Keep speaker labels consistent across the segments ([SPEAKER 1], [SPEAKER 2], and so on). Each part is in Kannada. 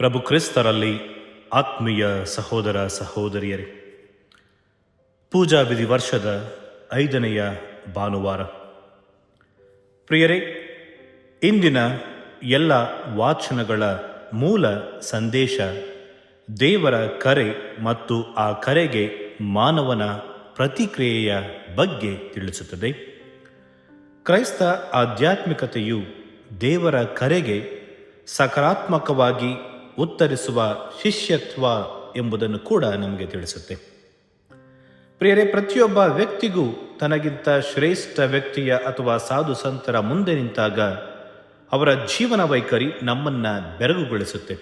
[SPEAKER 1] ಪ್ರಭು ಕ್ರಿಸ್ತರಲ್ಲಿ ಆತ್ಮೀಯ ಸಹೋದರ ಸಹೋದರಿಯರೇ, ಪೂಜಾ ವಿಧಿ ವರ್ಷದ 5ನೆಯ ಭಾನುವಾರ. ಪ್ರಿಯರೇ, ಇಂದಿನ ಎಲ್ಲ ವಾಚನಗಳ ಮೂಲ ಸಂದೇಶ ದೇವರ ಕರೆ ಮತ್ತು ಆ ಕರೆಗೆ ಮಾನವನ ಪ್ರತಿಕ್ರಿಯೆಯ ಬಗ್ಗೆ ತಿಳಿಸುತ್ತದೆ. ಕ್ರೈಸ್ತ ಆಧ್ಯಾತ್ಮಿಕತೆಯು ದೇವರ ಕರೆಗೆ ಸಕಾರಾತ್ಮಕವಾಗಿ ಉತ್ತರಿಸುವ ಶಿಷ್ಯತ್ವ ಎಂಬುದನ್ನು ಕೂಡ ನಮಗೆ ತಿಳಿಸುತ್ತೆ. ಪ್ರಿಯರೇ, ಪ್ರತಿಯೊಬ್ಬ ವ್ಯಕ್ತಿಗೂ ತನಗಿಂತ ಶ್ರೇಷ್ಠ ವ್ಯಕ್ತಿಯ ಅಥವಾ ಸಾಧು ಸಂತರ ಮುಂದೆ ನಿಂತಾಗ ಅವರ ಜೀವನ ವೈಖರಿ ನಮ್ಮನ್ನು ಬೆರಗುಗೊಳಿಸುತ್ತೆ.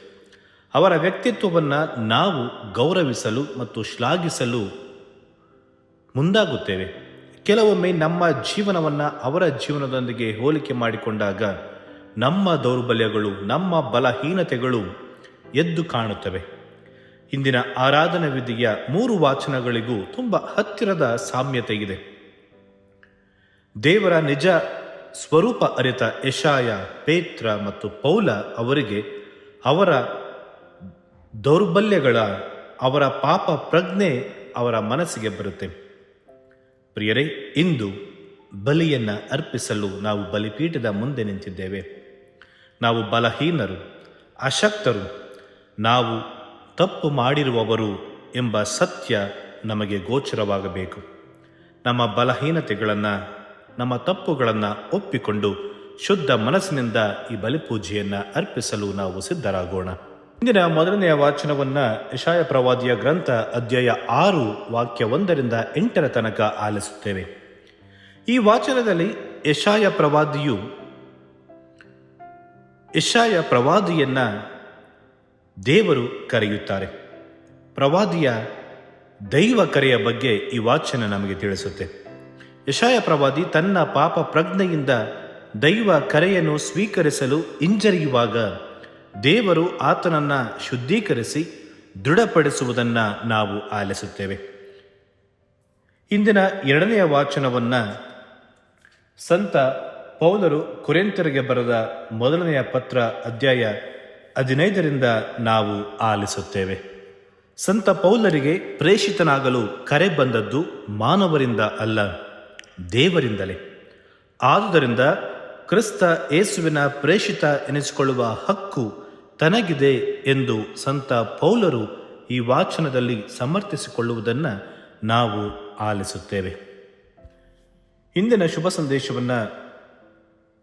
[SPEAKER 1] ಅವರ ವ್ಯಕ್ತಿತ್ವವನ್ನು ನಾವು ಗೌರವಿಸಲು ಮತ್ತು ಶ್ಲಾಘಿಸಲು ಮುಂದಾಗುತ್ತೇವೆ. ಕೆಲವೊಮ್ಮೆ ನಮ್ಮ ಜೀವನವನ್ನು ಅವರ ಜೀವನದೊಂದಿಗೆ ಹೋಲಿಕೆ ಮಾಡಿಕೊಂಡಾಗ ನಮ್ಮ ದೌರ್ಬಲ್ಯಗಳು, ನಮ್ಮ ಬಲಹೀನತೆಗಳು ಎದ್ದು ಕಾಣುತ್ತವೆ. ಇಂದಿನ ಆರಾಧನಾ ವಿಧಿಯ 3 ವಾಚನಗಳಿಗೂ ತುಂಬ ಹತ್ತಿರದ ಸಾಮ್ಯತೆ ಇದೆ. ದೇವರ ನಿಜ ಸ್ವರೂಪ ಅರಿತ ಯೆಶಾಯ, ಪೇತ್ರ ಮತ್ತು ಪೌಲ ಅವರಿಗೆ ಅವರ ದೌರ್ಬಲ್ಯಗಳ, ಅವರ ಪಾಪ ಪ್ರಜ್ಞೆ ಅವರ ಮನಸ್ಸಿಗೆ ಬರುತ್ತೆ. ಪ್ರಿಯರೇ, ಇಂದು ಬಲಿಯನ್ನು ಅರ್ಪಿಸಲು ನಾವು ಬಲಿಪೀಠದ ಮುಂದೆ ನಿಂತಿದ್ದೇವೆ. ನಾವು ಬಲಹೀನರು, ಅಶಕ್ತರು, ನಾವು ತಪ್ಪು ಮಾಡಿರುವವರು ಎಂಬ ಸತ್ಯ ನಮಗೆ ಗೋಚರವಾಗಬೇಕು. ನಮ್ಮ ಬಲಹೀನತೆಗಳನ್ನು, ನಮ್ಮ ತಪ್ಪುಗಳನ್ನು ಒಪ್ಪಿಕೊಂಡು ಶುದ್ಧ ಮನಸ್ಸಿನಿಂದ ಈ ಬಲಿಪೂಜೆಯನ್ನು ಅರ್ಪಿಸಲು ನಾವು ಸಿದ್ಧರಾಗೋಣ. ಇಂದಿನ 1ನೆಯ ವಾಚನವನ್ನು ಯೆಶಾಯ ಪ್ರವಾದಿಯ ಗ್ರಂಥ ಅಧ್ಯಾಯ 6 ವಾಕ್ಯ 1ರಿಂದ 8 ತನಕ ಆಲಿಸುತ್ತೇವೆ. ಈ ವಾಚನದಲ್ಲಿ ಯೆಶಾಯ ಪ್ರವಾದಿಯನ್ನ ದೇವರು ಕರೆಯುತ್ತಾರೆ. ಪ್ರವಾದಿಯ ದೈವ ಕರೆಯ ಬಗ್ಗೆ ಈ ವಾಚನ ನಮಗೆ ತಿಳಿಸುತ್ತೆ. ಯೆಶಾಯ ಪ್ರವಾದಿ ತನ್ನ ಪಾಪ ಪ್ರಜ್ಞೆಯಿಂದ ದೈವ ಕರೆಯನ್ನು ಸ್ವೀಕರಿಸಲು ಹಿಂಜರಿಯುವಾಗ ದೇವರು ಆತನನ್ನು ಶುದ್ಧೀಕರಿಸಿ ದೃಢಪಡಿಸುವುದನ್ನು ನಾವು ಆಲಿಸುತ್ತೇವೆ. ಇಂದಿನ 2ನೆಯ ವಾಚನವನ್ನು ಸಂತ ಪೌಲರು ಕೊರಿಂಥರಿಗೆ ಬರೆದ 1ನೆಯ ಪತ್ರ ಅಧ್ಯಾಯ 15ರಿಂದ ನಾವು ಆಲಿಸುತ್ತೇವೆ. ಸಂತ ಪೌಲರಿಗೆ ಪ್ರೇಷಿತನಾಗಲು ಕರೆ ಬಂದದ್ದು ಮಾನವರಿಂದ ಅಲ್ಲ, ದೇವರಿಂದಲೇ. ಆದುದರಿಂದ ಕ್ರಿಸ್ತ ಯೇಸುವಿನ ಪ್ರೇಷಿತ ಎನಿಸಿಕೊಳ್ಳುವ ಹಕ್ಕು ತನಗಿದೆ ಎಂದು ಸಂತ ಪೌಲರು ಈ ವಾಚನದಲ್ಲಿ ಸಮರ್ಥಿಸಿಕೊಳ್ಳುವುದನ್ನು ನಾವು ಆಲಿಸುತ್ತೇವೆ. ಇಂದಿನ ಶುಭ ಸಂದೇಶವನ್ನು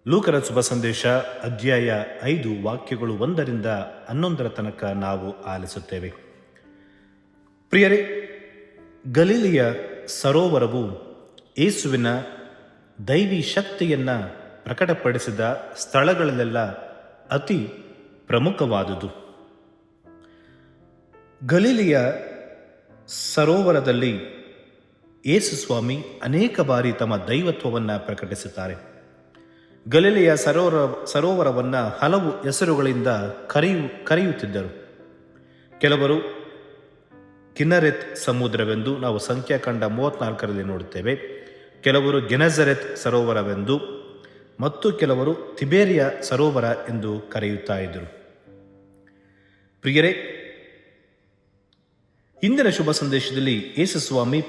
[SPEAKER 1] ಲೂಕನ ಶುಭ ಸಂದೇಶ ಅಧ್ಯಾಯ 5 ವಾಕ್ಯಗಳು 1ರಿಂದ 11 ತನಕ ನಾವು ಆಲಿಸುತ್ತೇವೆ. ಪ್ರಿಯರೇ, ಗಲಿಲಿಯ ಸರೋವರವು ಯೇಸುವಿನ ದೈವಿ ಶಕ್ತಿಯನ್ನು ಪ್ರಕಟಪಡಿಸಿದ ಸ್ಥಳಗಳಲ್ಲೆಲ್ಲ ಅತಿ ಪ್ರಮುಖವಾದುದು. ಗಲಿಲಿಯ ಸರೋವರದಲ್ಲಿ ಯೇಸು ಸ್ವಾಮಿ ಅನೇಕ ಬಾರಿ ತಮ್ಮ ದೈವತ್ವವನ್ನು ಪ್ರಕಟಿಸುತ್ತಾರೆ. ಗಲಿಲಿಯ ಸರೋವರವನ್ನು ಹಲವು ಹೆಸರುಗಳಿಂದ ಕರೆಯುತ್ತಿದ್ದರು. ಕೆಲವರು ಕಿನ್ನರೆತ್ ಸಮುದ್ರವೆಂದು ನಾವು ಸಂಖ್ಯಾಕಾಂಡ 34ರಲ್ಲಿ ನೋಡುತ್ತೇವೆ. ಕೆಲವರು ಗೆನಜರೆತ್ ಸರೋವರವೆಂದು ಮತ್ತು ಕೆಲವರು ತಿಬೇರಿಯ ಸರೋವರ ಎಂದು ಕರೆಯುತ್ತಾ ಇದ್ದರು. ಪ್ರಿಯರೇ, ಇಂದಿನ ಶುಭ ಸಂದೇಶದಲ್ಲಿ ಯೇಸು ಸ್ವಾಮಿ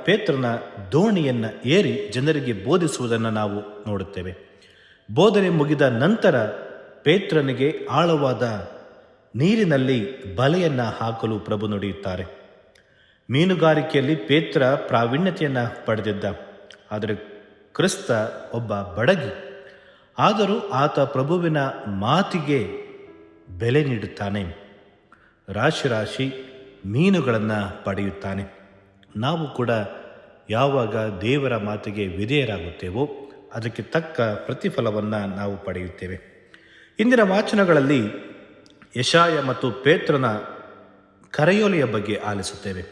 [SPEAKER 1] ಪೇತ್ರನ ದೋಣಿಯನ್ನು ಏರಿ ಜನರಿಗೆ ಬೋಧಿಸುವುದನ್ನು ನಾವು ನೋಡುತ್ತೇವೆ. ಬೋಧನೆ ಮುಗಿದ ನಂತರ ಪೇತ್ರನಿಗೆ ಆಳವಾದ ನೀರಿನಲ್ಲಿ ಬಲೆಯನ್ನು ಹಾಕಲು ಪ್ರಭು ನುಡಿಯುತ್ತಾರೆ. ಮೀನುಗಾರಿಕೆಯಲ್ಲಿ ಪೇತ್ರ ಪ್ರಾವೀಣ್ಯತೆಯನ್ನು ಪಡೆದಿದ್ದ, ಆದರೆ ಕ್ರಿಸ್ತ ಒಬ್ಬ ಬಡಗಿ. ಆದರೂ ಆತ ಪ್ರಭುವಿನ ಮಾತಿಗೆ ಬೆಲೆ ನೀಡುತ್ತಾನೆ. ರಾಶಿ ಮೀನುಗಳನ್ನು ಪಡೆಯುತ್ತಾನೆ. ನಾವು ಕೂಡ ಯಾವಾಗ ದೇವರ ಮಾತಿಗೆ ವಿಧೇಯರಾಗುತ್ತೇವೋ ಅದಕ್ಕೆ ತಕ್ಕ ಪ್ರತಿಫಲವನ್ನು ನಾವು ಪಡೆಯುತ್ತೇವೆ. ಇಂದಿನ ವಾಚನಗಳಲ್ಲಿ ಯೆಶಾಯ ಮತ್ತು ಪೇತ್ರನ ಕರೆಯೋಲೆಯ ಬಗ್ಗೆ ಆಲಿಸುತ್ತೇವೆ.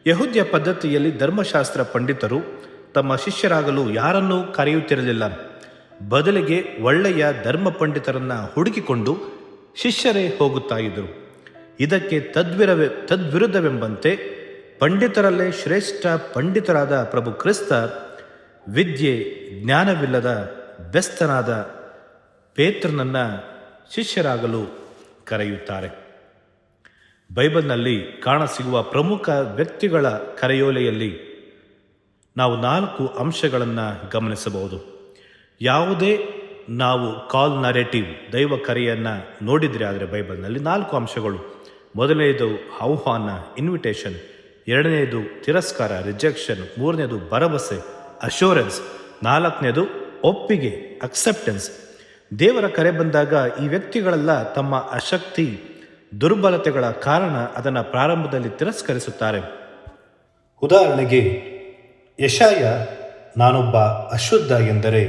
[SPEAKER 1] ಯಹೂದ್ಯ ಪದ್ಧತಿಯಲ್ಲಿ ಧರ್ಮಶಾಸ್ತ್ರ ಪಂಡಿತರು ತಮ್ಮ ಶಿಷ್ಯರಾಗಲು ಯಾರನ್ನೂ ಕರೆಯುತ್ತಿರಲಿಲ್ಲ. ಬದಲಿಗೆ ಒಳ್ಳೆಯ ಧರ್ಮ ಪಂಡಿತರನ್ನು ಹುಡುಕಿಕೊಂಡು ಶಿಷ್ಯರೇ ಹೋಗುತ್ತಾ ಇದ್ದರು. ಇದಕ್ಕೆ ತದ್ವಿರುದ್ಧವೆಂಬಂತೆ ಪಂಡಿತರಲ್ಲೇ ಶ್ರೇಷ್ಠ ಪಂಡಿತರಾದ ಪ್ರಭು ಕ್ರಿಸ್ತ ವಿದ್ಯೆ ಜ್ಞಾನವಿಲ್ಲದ ಬೆಸ್ತನಾದ ಪೇತ್ರನನ್ನು ಶಿಷ್ಯರಾಗಲು ಕರೆಯುತ್ತಾರೆ. ಬೈಬಲ್ನಲ್ಲಿ ಕಾಣಸಿಗುವ ಪ್ರಮುಖ ವ್ಯಕ್ತಿಗಳ ಕರೆಯೋಲೆಯಲ್ಲಿ ನಾವು 4 ಅಂಶಗಳನ್ನು ಗಮನಿಸಬಹುದು. ಯಾವುದೇ ನಾವು ಕಾಲ್ ನರೇಟಿವ್ ದೈವ ಕರೆಯನ್ನು ನೋಡಿದರೆ ಆದರೆ ಬೈಬಲ್ನಲ್ಲಿ 4 ಅಂಶಗಳು. ಮೊದಲನೆಯದು ಆಹ್ವಾನ, ಇನ್ವಿಟೇಷನ್. ಎರಡನೆಯದು ತಿರಸ್ಕಾರ, ರಿಜೆಕ್ಷನ್. ಮೂರನೇದು ಭರವಸೆ, ಅಶ್ಯೂರೆನ್ಸ್. ನಾಲ್ಕನೇದು ಒಪ್ಪಿಗೆ, ಅಕ್ಸೆಪ್ಟೆನ್ಸ್. ದೇವರ ಕರೆ ಬಂದಾಗ ಈ ವ್ಯಕ್ತಿಗಳೆಲ್ಲ ತಮ್ಮ ಅಶಕ್ತಿ, ದುರ್ಬಲತೆಗಳ ಕಾರಣ ಅದನ್ನು ಪ್ರಾರಂಭದಲ್ಲಿ ತಿರಸ್ಕರಿಸುತ್ತಾರೆ. ಉದಾಹರಣೆಗೆ ಯೆಶಾಯ, ನಾನೊಬ್ಬ ಅಶುದ್ಧ ಎಂದರೆ,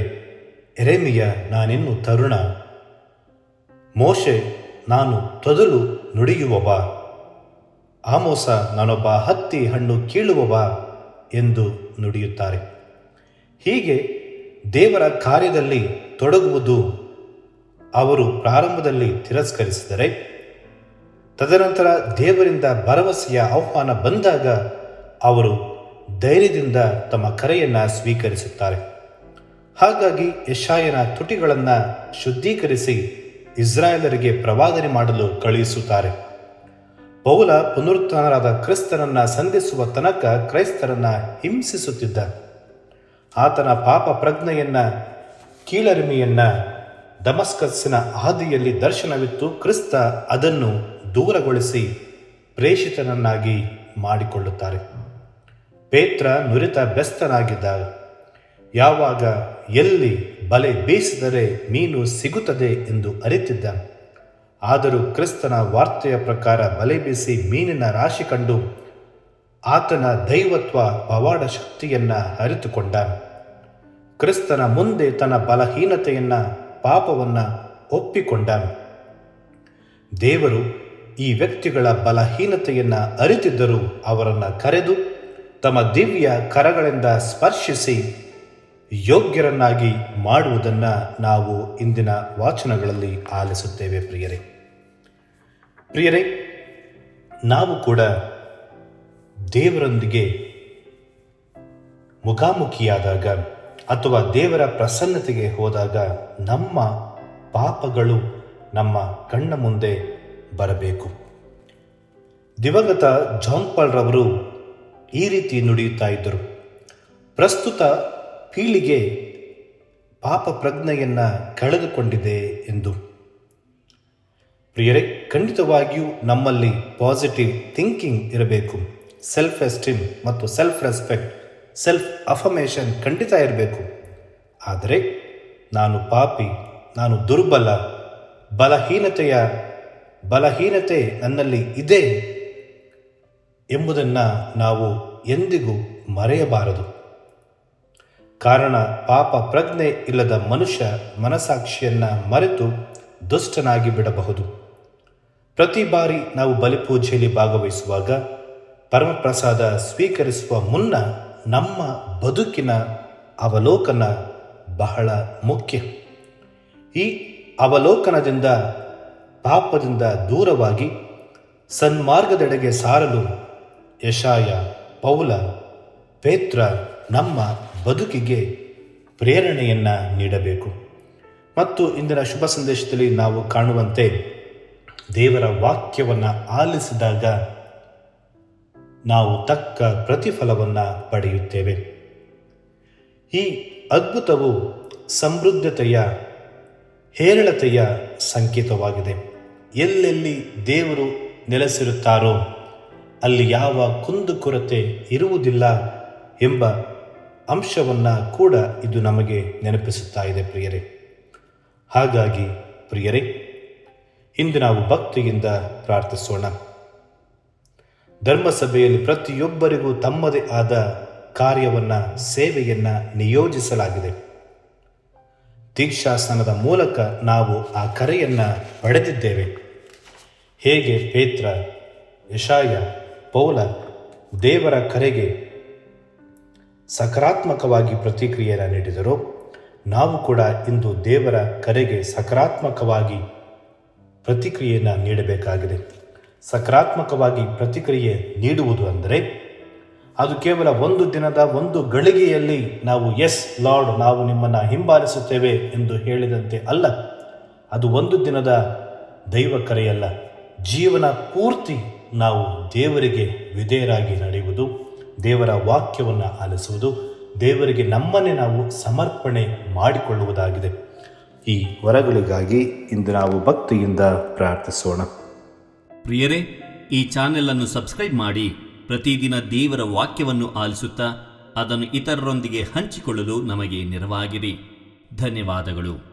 [SPEAKER 1] ಯೆರೆಮೀಯ, ನಾನಿನ್ನು ತರುಣ, ಮೋಶೆ, ನಾನು ತೊದಲು ನುಡಿಯುವವ, ಆಮೋಸ, ನಾನೊಬ್ಬ ಹತ್ತಿ ಹಣ್ಣು ಕೀಳುವವ ಎಂದು ನುಡಿಯುತ್ತಾರೆ. ಹೀಗೆ ದೇವರ ಕಾರ್ಯದಲ್ಲಿ ತೊಡಗುವುದು ಅವರು ಪ್ರಾರಂಭದಲ್ಲಿ ತಿರಸ್ಕರಿಸಿದರೆ, ತದನಂತರ ದೇವರಿಂದ ಭರವಸೆಯ ಆಹ್ವಾನ ಬಂದಾಗ ಅವರು ಧೈರ್ಯದಿಂದ ತಮ್ಮ ಕರೆಯನ್ನು ಸ್ವೀಕರಿಸುತ್ತಾರೆ. ಹಾಗಾಗಿ ಯೆಶಾಯನ ತುಟಿಗಳನ್ನು ಶುದ್ಧೀಕರಿಸಿ ಇಸ್ರಾಯೇಲರಿಗೆ ಪ್ರವಾದನೆ ಮಾಡಲು ಕಳುಹಿಸುತ್ತಾರೆ. ಪೌಲ ಪುನರುತ್ಥಾನರಾದ ಕ್ರಿಸ್ತನನ್ನು ಸಂಧಿಸುವ ತನಕ ಕ್ರೈಸ್ತರನ್ನು ಹಿಂಸಿಸುತ್ತಿದ್ದ. ಆತನ ಪಾಪ ಪ್ರಜ್ಞೆಯನ್ನು, ಕೀಳರಿಮೆಯನ್ನು ದಮಸ್ಕಸ್ಸಿನ ಹಾದಿಯಲ್ಲಿ ದರ್ಶನವಿತ್ತು. ಕ್ರಿಸ್ತ ಅದನ್ನು ದೂರಗೊಳಿಸಿ ಪ್ರೇಷಿತನನ್ನಾಗಿ ಮಾಡಿಕೊಳ್ಳುತ್ತಾರೆ. ಪೇತ್ರ ನುರಿತ ಬೆಸ್ತನಾಗಿದ್ದಾಗ, ಯಾವಾಗ ಎಲ್ಲಿ ಬಲೆ ಬೀಸಿದರೆ ಮೀನು ಸಿಗುತ್ತದೆ ಎಂದು ಅರಿತಿದ್ದ. ಆದರೂ ಕ್ರಿಸ್ತನ ವಾರ್ತೆಯ ಪ್ರಕಾರ ಬಲೆ ಬೀಸಿ ಮೀನಿನ ರಾಶಿ ಕಂಡು ಆತನ ದೈವತ್ವ, ಪವಾಡ ಶಕ್ತಿಯನ್ನು ಅರಿತುಕೊಂಡ. ಕ್ರಿಸ್ತನ ಮುಂದೆ ತನ್ನ ಬಲಹೀನತೆಯನ್ನು, ಪಾಪವನ್ನು ಒಪ್ಪಿಕೊಂಡ. ದೇವರು ಈ ವ್ಯಕ್ತಿಗಳ ಬಲಹೀನತೆಯನ್ನು ಅರಿತಿದ್ದರೂ ಅವರನ್ನು ಕರೆದು ತಮ್ಮ ದಿವ್ಯ ಕರಗಳಿಂದ ಸ್ಪರ್ಶಿಸಿ ಯೋಗ್ಯರನ್ನಾಗಿ ಮಾಡುವುದನ್ನು ನಾವು ಇಂದಿನ ವಾಚನಗಳಲ್ಲಿ ಆಲಿಸುತ್ತೇವೆ. ಪ್ರಿಯರೇ, ನಾವು ಕೂಡ ದೇವರೊಂದಿಗೆ ಮುಖಾಮುಖಿಯಾದಾಗ ಅಥವಾ ದೇವರ ಪ್ರಸನ್ನತೆಗೆ ಹೋದಾಗ ನಮ್ಮ ಪಾಪಗಳು ನಮ್ಮ ಕಣ್ಣ ಮುಂದೆ ಬರಬೇಕು. ದಿವಂಗತ ಜಾನ್ ಪಾಲ್ ರವರು ಈ ರೀತಿ ನುಡಿಯುತ್ತಾ ಇದ್ದರು: ಪ್ರಸ್ತುತ ಪೀಳಿಗೆ ಪಾಪ ಪ್ರಜ್ಞೆಯನ್ನು ಕಳೆದುಕೊಂಡಿದೆ ಎಂದು. ಪ್ರಿಯರೇ, ಖಂಡಿತವಾಗಿಯೂ ನಮ್ಮಲ್ಲಿ ಪಾಸಿಟಿವ್ ಥಿಂಕಿಂಗ್ ಇರಬೇಕು. ಸೆಲ್ಫ್ ಎಸ್ಟೀಮ್ ಮತ್ತು ಸೆಲ್ಫ್ ರೆಸ್ಪೆಕ್ಟ್, ಸೆಲ್ಫ್ ಅಫರ್ಮೇಷನ್ ಖಂಡಿತ ಇರಬೇಕು. ಆದರೆ ನಾನು ಪಾಪಿ, ನಾನು ದುರ್ಬಲ, ಬಲಹೀನತೆ ನನ್ನಲ್ಲಿ ಇದೆ ಎಂಬುದನ್ನು ನಾವು ಎಂದಿಗೂ ಮರೆಯಬಾರದು. ಕಾರಣ ಪಾಪ ಪ್ರಜ್ಞೆ ಇಲ್ಲದ ಮನುಷ್ಯ ಮನಸಾಕ್ಷಿಯನ್ನು ಮರೆತು ದುಷ್ಟನಾಗಿ ಬಿಡಬಹುದು. ಪ್ರತಿ ಬಾರಿ ನಾವು ಬಲಿಪೂಜೆಯಲ್ಲಿ ಭಾಗವಹಿಸುವಾಗ, ಪರಮಪ್ರಸಾದ ಸ್ವೀಕರಿಸುವ ಮುನ್ನ ನಮ್ಮ ಬದುಕಿನ ಅವಲೋಕನ ಬಹಳ ಮುಖ್ಯ. ಈ ಅವಲೋಕನದಿಂದ, ಪಾಪದಿಂದ ದೂರವಾಗಿ ಸನ್ಮಾರ್ಗದೆಡೆಗೆ ಸಾರಲು ಯೆಶಾಯ, ಪೌಲ, ಪೇತ್ರ ನಮ್ಮ ಬದುಕಿಗೆ ಪ್ರೇರಣೆಯನ್ನು ನೀಡಬೇಕು. ಮತ್ತು ಇಂದಿನ ಶುಭ ಸಂದೇಶದಲ್ಲಿ ನಾವು ಕಾಣುವಂತೆ ದೇವರ ವಾಕ್ಯವನ್ನು ಆಲಿಸಿದಾಗ ನಾವು ತಕ್ಕ ಪ್ರತಿಫಲವನ್ನು ಪಡೆಯುತ್ತೇವೆ. ಈ ಅದ್ಭುತವು ಸಮೃದ್ಧತೆಯ, ಹೇರಳತೆಯ ಸಂಕೇತವಾಗಿದೆ. ಎಲ್ಲೆಲ್ಲಿ ದೇವರು ನೆಲೆಸಿರುತ್ತಾರೋ ಅಲ್ಲಿ ಯಾವ ಕುಂದುಕೊರತೆ ಇರುವುದಿಲ್ಲ ಎಂಬ ಅಂಶವನ್ನು ಕೂಡ ಇದು ನಮಗೆ ನೆನಪಿಸುತ್ತಾ ಇದೆ. ಹಾಗಾಗಿ ಪ್ರಿಯರೇ, ಇಂದು ನಾವು ಭಕ್ತಿಯಿಂದ ಪ್ರಾರ್ಥಿಸೋಣ. ಧರ್ಮಸಭೆಯಲ್ಲಿ ಪ್ರತಿಯೊಬ್ಬರಿಗೂ ತಮ್ಮದೇ ಆದ ಕಾರ್ಯವನ್ನು, ಸೇವೆಯನ್ನು ನಿಯೋಜಿಸಲಾಗಿದೆ. ದೀಕ್ಷಾಸ್ನಾನದ ಮೂಲಕ ನಾವು ಆ ಕರೆಯನ್ನು ಪಡೆದಿದ್ದೇವೆ. ಹೇಗೆ ಪೇತ್ರ, ಯೆಶಾಯ, ಪೌಲ ದೇವರ ಕರೆಗೆ ಸಕಾರಾತ್ಮಕವಾಗಿ ಪ್ರತಿಕ್ರಿಯೆಯನ್ನು ನೀಡಿದರೋ, ನಾವು ಕೂಡ ಇಂದು ದೇವರ ಕರೆಗೆ ಸಕಾರಾತ್ಮಕವಾಗಿ ಪ್ರತಿಕ್ರಿಯೆಯನ್ನು ನೀಡಬೇಕಾಗಿದೆ. ಸಕಾರಾತ್ಮಕವಾಗಿ ಪ್ರತಿಕ್ರಿಯೆ ನೀಡುವುದು ಅಂದರೆ ಅದು ಕೇವಲ ಒಂದು ದಿನದ, ಒಂದು ಗಳಿಗೆಯಲ್ಲಿ ನಾವು ಎಸ್ ಲಾರ್ಡ್, ನಾವು ನಿಮ್ಮನ್ನು ಹಿಂಬಾಲಿಸುತ್ತೇವೆ ಎಂದು ಹೇಳಿದಂತೆ ಅಲ್ಲ. ಅದು ಒಂದು ದಿನದ ದೈವ ಕರೆಯಲ್ಲ. ಜೀವನ ಪೂರ್ತಿ ನಾವು ದೇವರಿಗೆ ವಿಧೇಯರಾಗಿ ನಡೆಯುವುದು, ದೇವರ ವಾಕ್ಯವನ್ನು ಆಲಿಸುವುದು, ದೇವರಿಗೆ ನಮ್ಮನ್ನೇ ನಾವು ಸಮರ್ಪಣೆ ಮಾಡಿಕೊಳ್ಳುವುದಾಗಿದೆ. ಈ ವರಗಳಿಗಾಗಿ ಇಂದು ನಾವು ಭಕ್ತಿಯಿಂದ ಪ್ರಾರ್ಥಿಸೋಣ.
[SPEAKER 2] ಪ್ರಿಯರೇ, ಈ ಚಾನೆಲ್ ಅನ್ನು ಸಬ್ಸ್ಕ್ರೈಬ್ ಮಾಡಿ ಪ್ರತಿದಿನ ದೇವರ ವಾಕ್ಯವನ್ನು ಆಲಿಸುತ್ತಾ ಅದನ್ನು ಇತರರೊಂದಿಗೆ ಹಂಚಿಕೊಳ್ಳಲು ನಮಗೆ ನೆರವಾಗಿರಿ. ಧನ್ಯವಾದಗಳು.